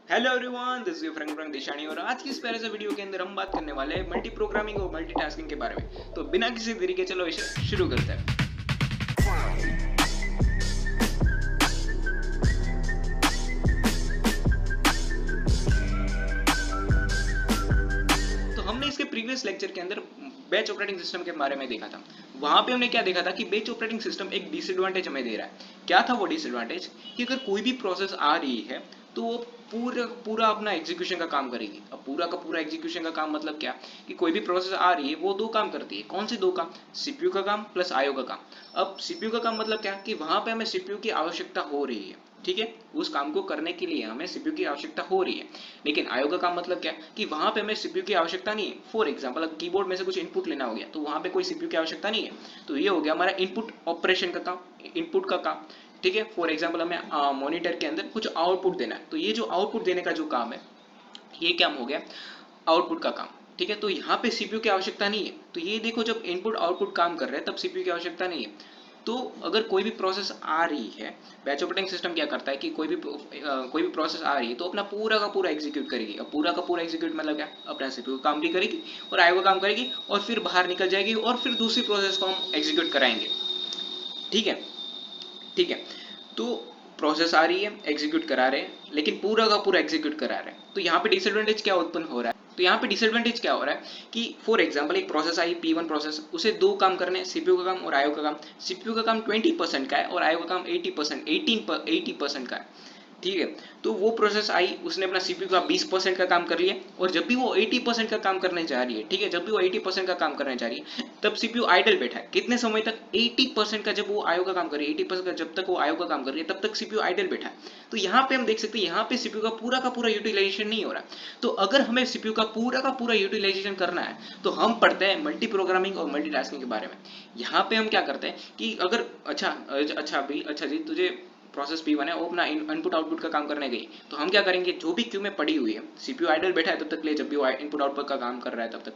Hello everyone, this is Frank Dishani और आज की इस प्यारे से वीडियो के अंदर हम बात करने वाले हैं मल्टी प्रोग्रामिंग और मल्टीटास्किंग के बारे में। तो बिना किसी देरी के चलो इसे शुरू करते हैं। तो हमने इसके प्रीवियस लेक्चर के अंदर बैच ऑपरेटिंग सिस्टम के बारे में देखा था। वहां पे हमने क्या देखा था कि बैच ऑपरेटिंग सिस्टम एक डिसएडवांटेज हमें दे रहा है। क्या था वो डिसएडवांटेज? कि अगर कोई भी प्रोसेस आ रही है तो वो पूरा पूरा अपना एग्जीक्यूशन का काम करेगी। अब पूरा का पूरा एग्जीक्यूशन का काम मतलब क्या? कि कोई भी प्रोसेस आ रही है वो दो काम करती है। कौन से दो काम? सीपीयू का काम प्लस आईओ का काम। अब सीपीयू का काम मतलब क्या? कि वहां पे हमें सीपीयू की आवश्यकता हो रही है। ठीक है, उस काम को करने के लिए हमें सीपीयू की आवश्यकता हो रही है। लेकिन आईओ का काम मतलब क्या? कि वहां पे हमें सीपीयू की आवश्यकता नहीं है। फॉर एग्जांपल, अगर कीबोर्ड में से कुछ इनपुट लेना हो गया तो वहां पे कोई सीपीयू की आवश्यकता नहीं है। तो ये हो गया हमारा इनपुट ऑपरेशन का काम, इनपुट का काम। ठीक है, फॉर एग्जांपल हमें मॉनिटर के अंदर कुछ आउटपुट देना है, तो ये जो आउटपुट देने का जो काम है ये क्या हो गया? आउटपुट का काम। ठीक है, तो यहाँ पे सीपीयू की आवश्यकता नहीं है। तो ये देखो, जब इनपुट आउटपुट काम कर रहे हैं तब सीपीयू की आवश्यकता नहीं है। तो अगर कोई भी प्रोसेस आ रही है, बैच ऑपरेटिंग सिस्टम क्या करता है कि कोई भी प्रोसेस आ रही है तो अपना पूरा का पूरा एग्जीक्यूट करेगी। अब पूरा का पूरा एग्जीक्यूट मतलब क्या? अपना सीपीयू काम भी करेगी और आईओ का काम करेगी और फिर बाहर निकल जाएगी और फिर दूसरी प्रोसेस को हम एग्जीक्यूट कराएंगे। ठीक है, ठीक है। तो प्रोसेस आ रही है, एग्जीक्यूट करा रहे हैं, लेकिन पूरा का पूरा एग्जीक्यूट करा रहे हैं। तो यहाँ पे डिसएडवांटेज क्या उत्पन्न हो रहा है? तो यहाँ पे डिसएडवांटेज क्या हो रहा है कि फॉर एग्जांपल एक प्रोसेस आई P1 प्रोसेस, उसे दो काम करने हैं, सीपीयू का काम और आईओ का काम। सीपीयू का काम 20% का है और आईओ का काम 80% 80% का है। ठीक है, तो वो प्रोसेस आई, उसने अपना सीपीयू का 20% का काम कर लिया और जब भी वो 80% का काम करने जा रही है, ठीक है, जब भी वो 80% का काम करने जा रही है तब सीपीयू आइडल बैठा है। कितने समय तक? 80% का। जब वो आईओ का काम कर रही है 80% का, जब तक वो आईओ का काम कर रही है तब तक सीपीयू आइडल बैठा है। तो यहाँ पे हम देख सकते हैं, यहाँ पे सीपीयू का पूरा यूटिलाइजेशन नहीं हो रहा। तो अगर हमें सीपीयू का पूरा यूटिलाइजेशन करना है तो हम पढ़ते हैं मल्टी प्रोग्रामिंग और मल्टीटास्किंग के बारे में। यहाँ पे हम क्या करते हैं कि अगर अच्छा जी, तुझे प्रोसेस P1 है, वो अपना इनपुट आउटपुट का काम करने गई, तो हम क्या करेंगे? जो भी क्यू में पड़ी हुई है, सीपीयू आइडल बैठा है तब तक ले, जब भी वो इनपुट आउटपुट का काम कर रहा है तब तक,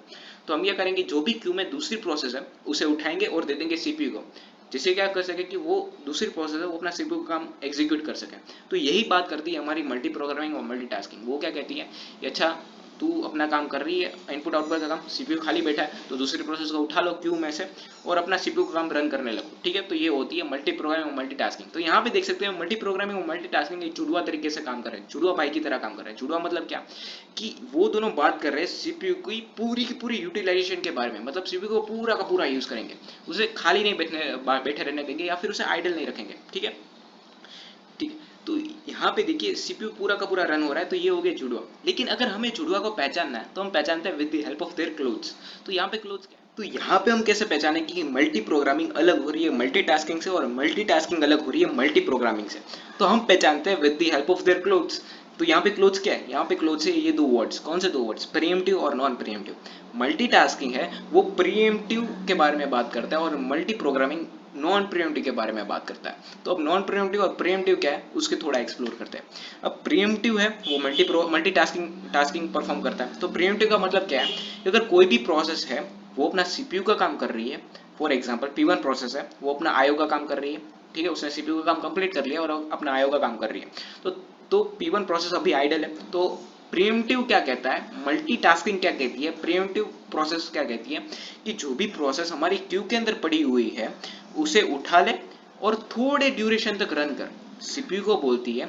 तो हम क्या करेंगे? जो भी क्यू में दूसरी प्रोसेस है उसे उठाएंगे और दे देंगे सीपीयू को, जिससे क्या कर सके कि वो दूसरी प्रोसेस है वो अपना सीपीयू का काम एग्जीक्यूट कर सके। तो यही बात करती है हमारी मल्टी प्रोग्रामिंग और मल्टीटास्किंग। वो क्या कहती है कि अच्छा, तू अपना काम कर रही है, इनपुट आउटपुट का काम, सीपीयू खाली बैठा है, तो दूसरी प्रोसेस को उठा लो क्यू में से और अपना सीपीयू का काम रन करने लगो। ठीक है, तो ये होती है मल्टी प्रोग्रामिंग और मल्टीटास्किंग। तो यहाँ पे देख सकते हैं मल्टी प्रोग्रामिंग और मल्टीटास्किंग एक जुड़वा तरीके से काम कर रहे हैं, जुड़वा भाई की तरह काम कर रहे हैं। जुड़वा मतलब क्या? कि वो दोनों बात कर रहे हैं सीपीयू की पूरी यूटिलाइजेशन के बारे में। मतलब सीपीयू को पूरा का पूरा यूज करेंगे, उसे खाली नहीं बैठे रहने देंगे या फिर उसे आइडल नहीं रखेंगे। ठीक है, ठीक है। तो यहाँ पे देखिए सीपीयू पूरा का पूरा रन हो रहा है, तो ये हो गया जुड़वा। लेकिन अगर हमें जुड़वा को पहचानना है तो हम पहचानते हैं with the help of their clothes. तो यहाँ पे क्लोथ्स क्या है? तो यहाँ पे हम कैसे पहचाने कि मल्टी प्रोग्रामिंग अलग हो रही है मल्टीटास्किंग से और मल्टीटास्किंग अलग हो रही है मल्टी प्रोग्रामिंग से? तो हम पहचानते हैं with the help of their clothes. तो यहाँ पे क्लोथ्स क्या है? यहाँ पे क्लोथ्स है ये दो वर्ड्स। कौन से दो वर्ड्स? प्रीएम्प्टिव और नॉन प्रीएम्प्टिव। मल्टीटास्किंग है वो प्रीएम्प्टिव के बारे में बात करता है और मल्टी प्रोग्रामिंग नॉन प्रीएम्प्टिव के बारे में बात करता है। तो अब नॉन प्रीएम्प्टिव और प्रीएम्प्टिव क्या है उसके थोड़ा एक्सप्लोर करते हैं। अब प्रीएम्प्टिव है वो मल्टी टास्किंग परफॉर्म करता है। तो प्रीएम्प्टिव का मतलब क्या है? अगर कोई भी प्रोसेस है वो अपना सीपीयू का काम कर रही है, फॉर एग्जांपल P1 प्रोसेस है वो अपना आईओ का काम कर रही है, ठीक है, उसने सीपीयू का काम कंप्लीट कर लिया और अपना आईओ का काम कर रही है। तो P1 प्रोसेस अभी आइडल है। तो प्रीएम्प्टिव क्या कहता है, मल्टीटास्किंग क्या कहती है, प्रीएम्प्टिव प्रोसेस क्या कहती है कि जो भी प्रोसेस हमारी क्यू के अंदर पड़ी हुई है उसे उठा ले और थोड़े ड्यूरेशन तक रन कर, सीपीयू को बोलती है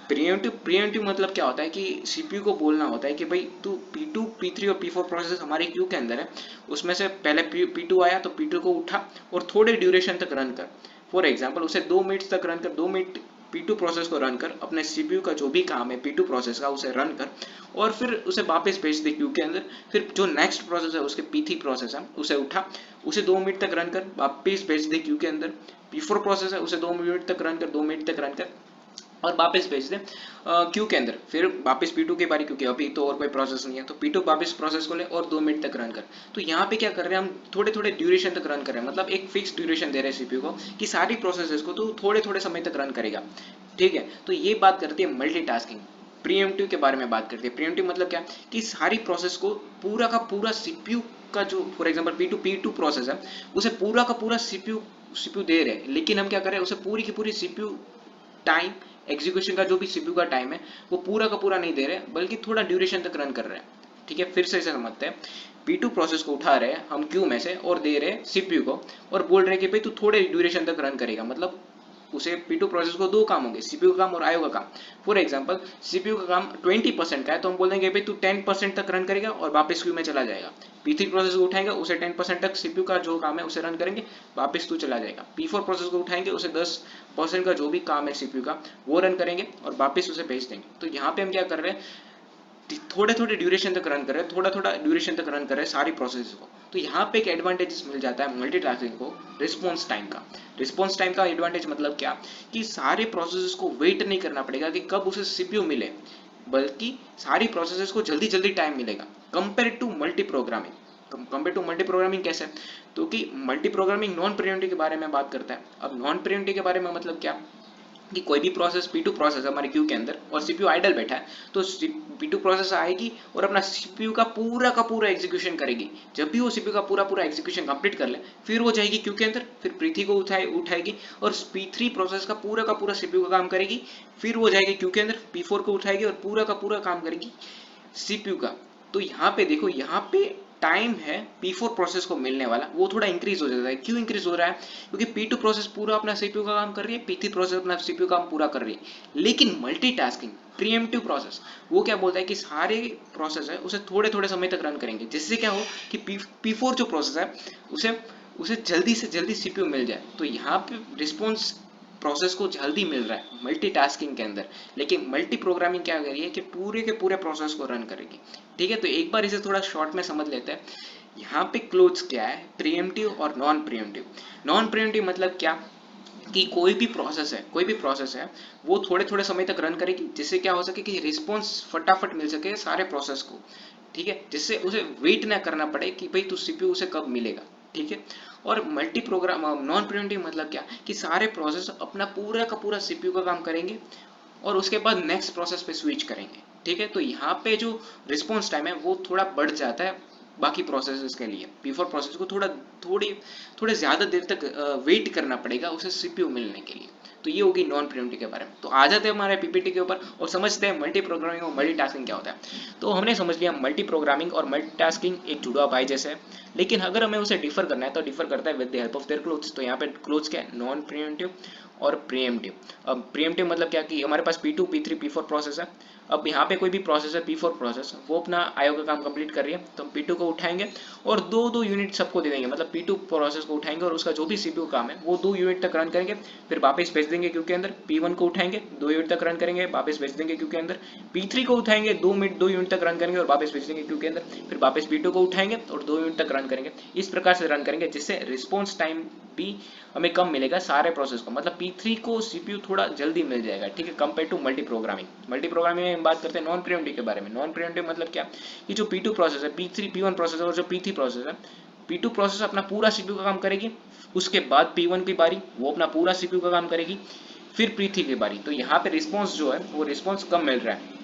प्रीएम्प्टिव मतलब क्या होता है कि सीपीयू को बोलना होता है कि भाई तू P2 P3 और P4 प्रोसेस हमारे क्यू के अंदर है, उसमें से पहले P2 आया तो P2 को उठा और थोड़े ड्यूरेशन तक रन कर। फॉर एग्जाम्पल उसे 2 मिनट तक रन कर, 2 मिनट P2 प्रोसेस को रन कर, अपने सीपीयू का जो भी काम है P2 प्रोसेस का उसे रन कर और फिर उसे वापस भेज दे क्यू के अंदर। फिर जो नेक्स्ट प्रोसेस है उसके P3 प्रोसेस है उसे उठा, उसे 2 मिनट तक रन कर, वापस भेज दे क्यू के अंदर। P4 प्रोसेस है उसे 2 मिनट तक रन कर, 2 मिनट तक रन कर और वापस भेज दे क्यू के अंदर। फिर वापस P2 की बारी, क्योंकि अभी तो और कोई प्रोसेस नहीं है, तो P2 वापस प्रोसेस को ले और 2 मिनट तक रन कर। तो यहाँ पे क्या कर रहे हैं हम, थोड़े थोड़े ड्यूरेशन तक रन कर रहे हैं, मतलब एक फिक्स ड्यूरेशन दे रहे हैं सीपीयू को कि सारी प्रोसेसेस को तो थोड़े थोड़े समय तक रन करेगा। ठीक है, तो ये बात करती है मल्टीटास्किंग। प्रीएम्प्टिव के बारे में बात करते हैं। प्रीएम्प्टिव मतलब क्या? कि सारी प्रोसेस को पूरा का पूरा सीपीयू का जो फॉर एग्जांपल P2 प्रोसेस है उसे पूरा का पूरा सीपीयू सीपीयू दे रहे हैं, लेकिन हम क्या कर रहे हैं उसे पूरी की पूरी सीपीयू टाइम एग्जीक्यूशन का जो भी सीपीयू का टाइम है वो पूरा का पूरा नहीं दे रहे, बल्कि थोड़ा ड्यूरेशन तक रन कर रहे हैं। ठीक है, फिर से इसे समझते हैं। P2 प्रोसेस को उठा रहे हैं हम क्यू में से और दे रहे हैं सीपीयू को, और बोल रहे हैं कि भाई तू थोड़े ड्यूरेशन तक रन करेगा। मतलब उसे P2 प्रोसेस को दो काम होंगे, सीपीयू का काम और आईओ का काम। फॉर एग्जांपल सीपीयू का काम 20% का है, तो हम बोल देंगे भाई तू 10% तक रन करेगा और वापस क्यू में चला जाएगा। P3 प्रोसेस को उठाएंगे, उसे 10% तक सीपीयू का जो काम है उसे रन करेंगे, वापस तू चला जाएगा। P4 प्रोसेस को उठाएंगे, उसे 10% का जो भी काम है सीपीयू का वो रन करेंगे और वापस उसे भेज देंगे। तो यहाँ पे हम क्या कर रहे हैं, थोड़े थोड़े ड्यूरेशन तक रन कर रहे हैं, थोड़ा थोड़ा ड्यूरेशन तक रन कर रहे हैं सारी प्रोसेस को। तो यहाँ पे एक एडवांटेज मिल जाता है मल्टीटास्किंग को, रिस्पॉन्स टाइम का। रिस्पॉन्स टाइम का एडवांटेज मतलब क्या, कि सारे प्रोसेसेस को वेट नहीं करना पड़ेगा कि कब उसे सीपीयू मिले, बल्कि सारी प्रोसेसेस को जल्दी जल्दी टाइम मिलेगा compare to multi programming. Compare to multi programming कैसे, तो कि मल्टी प्रोग्रामिंग नॉन प्रिएम्प्टिव के बारे में बात करता है। अब नॉन प्रिएम्प्टिव के बारे में मतलब क्या, कि कोई भी प्रोसेस P2 प्रोसेस है हमारे क्यू के अंदर और सीपीयू आइडल बैठा है, तो P2 प्रोसेस आएगी और अपना सीपीयू का पूरा एग्जीक्यूशन करेगी। जब भी वो सीपीयू का पूरा एग्जीक्यूशन कंप्लीट कर ले, फिर वो जाएगी क्यू के अंदर, फिर P3 को उठाएगी और P3 प्रोसेस का पूरा सीपीयू का काम करेगी, फिर वो जाएगी क्यू के अंदर, P4 को उठाएगी और पूरा काम करेगी सीपीयू का। तो यहाँ पे देखो, यहाँ पे टाइम है P4 प्रोसेस को मिलने वाला वो थोड़ा इंक्रीज हो जाता है। क्यों इंक्रीज हो रहा है, क्योंकि P2 प्रोसेस पूरा अपना सीपीयू का काम कर रही है, P3 प्रोसेस अपना सीपीयू काम पूरा कर रही है। लेकिन मल्टीटास्किंग प्रीएम्प्टिव प्रोसेस वो क्या बोलता है कि सारे प्रोसेस है उसे थोड़े थोड़े समय तक रन करेंगे, जिससे क्या हो कि P4 जो प्रोसेस है उसे जल्दी से जल्दी सीपीयू मिल जाए। तो यहाँ पे रिस्पॉन्स प्रोसेस को जल्दी मिल रहा है मल्टीटास्किंग के अंदर। लेकिन मल्टी प्रोग्रामिंग क्या कर रही है कि पूरे के पूरे प्रोसेस को रन करेगी। ठीक है, तो एक बार इसे थोड़ा शॉर्ट में समझ लेते हैं। यहाँ पे क्लोज क्या है, प्रीएम्प्टिव और नॉन प्रीएम्प्टिव। नॉन प्रीएम्प्टिव मतलब क्या, कि कोई भी प्रोसेस है वो थोड़े थोड़े समय तक रन करेगी, जिससे क्या हो सके कि रिस्पॉन्स फटाफट मिल सके सारे प्रोसेस को। ठीक है, जिससे उसे वेट ना करना पड़े कि भाई तू सीपीयू उसे कब मिलेगा। ठीक है, और मल्टी प्रोग्राम नॉन प्रीएम्प्टिव मतलब क्या, कि सारे प्रोसेस अपना पूरा का पूरा सीपीयू का काम करेंगे और उसके बाद नेक्स्ट प्रोसेस पे स्विच करेंगे। ठीक है, तो यहाँ पे जो रिस्पॉन्स टाइम है वो थोड़ा बढ़ जाता है बाकी प्रोसेसेस के लिए। P4 प्रोसेस को थोड़े ज्यादा देर तक वेट करना पड़ेगा उसे सीपीयू मिलने के लिए। तो ये होगी नॉन प्रीएम्प्टिव के बारे में। तो आ जाते हैं हमारे पीपीटी के ऊपर और समझते हैं मल्टी प्रोग्रामिंग और मल्टीटास्किंग क्या होता है। तो हमने समझ लिया मल्टी प्रोग्रामिंग और मल्टीटास्किंग एक जुड़ा भाई जैसे है, लेकिन अगर हमें उसे डिफर करना है तो डिफर करता है with the help of their close. तो यहाँ पे क्लोज क्या है, नॉन प्रीएम्प्टिव और प्रीएम्प्टिव। अब प्रीएम्प्टिव मतलब क्या, कि हमारे पास P2 P3 P4 प्रोसेस है। अब यहाँ पे कोई भी प्रोसेस है P4 प्रोसेस, वो अपना आईओ का काम कंप्लीट कर रही है, तो हम P2 को उठाएंगे और दो यूनिट सबको दे देंगे। मतलब P2 प्रोसेस को उठाएंगे और उसका जो भी सीपीयू काम है वो 2 यूनिट तक रन करेंगे, फिर वापस भेज देंगे क्यू के अंदर। P1 को उठाएंगे, 2 यूनिट तक रन करेंगे, वापस भेज देंगे क्यू के अंदर। P3 को उठाएंगे, 2 यूनिट तक रन करेंगे और वापस भेज देंगे क्यू के अंदर। फिर वापस P2 को उठाएंगे और 2 यूनिट तक रन करेंगे। इस प्रकार से रन करेंगे, जिससे रिस्पॉन्स टाइम भी हमें कम मिलेगा सारे प्रोसेस को। मतलब P3 को सीपीयू थोड़ा जल्दी मिल जाएगा। ठीक है, compare to multi programming. Multi programming में हम बात करते हैं नॉन प्रीएम्प्टिव के बारे में। नॉन प्रीएम्प्टिव मतलब क्या, कि जो P2 प्रोसेस है, P3 P1 प्रोसेस और जो P3 प्रोसेस है, P2 प्रोसेस अपना पूरा सीपीयू का काम करेगी, उसके बाद P1 की बारी, वो अपना पूरा सीपीयू का काम करेगी, फिर P3 की बारी। तो यहाँ पे रिस्पॉन्स जो है वो रिस्पॉन्स कम मिल रहा है।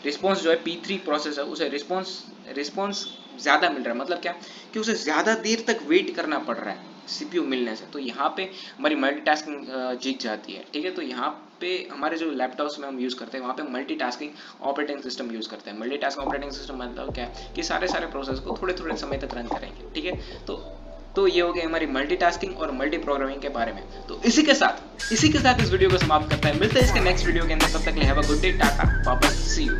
रिस्पॉन्स जो है P3 प्रोसेस है उसे रिस्पॉन्स ज्यादा मिल रहा है। मतलब क्या, कि उसे ज्यादा देर तक वेट करना पड़ रहा है सीपीयू मिलने से। तो यहाँ पे हमारी मल्टीटास्किंग जीत जाती है। ठीक है, तो यहाँ पे हमारे जो लैपटॉप्स में हम यूज करते हैं वहाँ पे मल्टीटास्किंग ऑपरेटिंग सिस्टम यूज करते हैं। मल्टीटास्किंग ऑपरेटिंग सिस्टम मतलब क्या है, कि सारे प्रोसेस को थोड़े थोड़े समय तक रन करेंगे। ठीक है, तो ये हो गया हमारी मल्टीटास्किंग और मल्टी प्रोग्रामिंग के बारे में। तो इसी के साथ इस वीडियो को समाप्त करता है। मिलते हैं इसके नेक्स्ट वीडियो के अंदर, तब तक have a good day, Tata, वापस सी यू।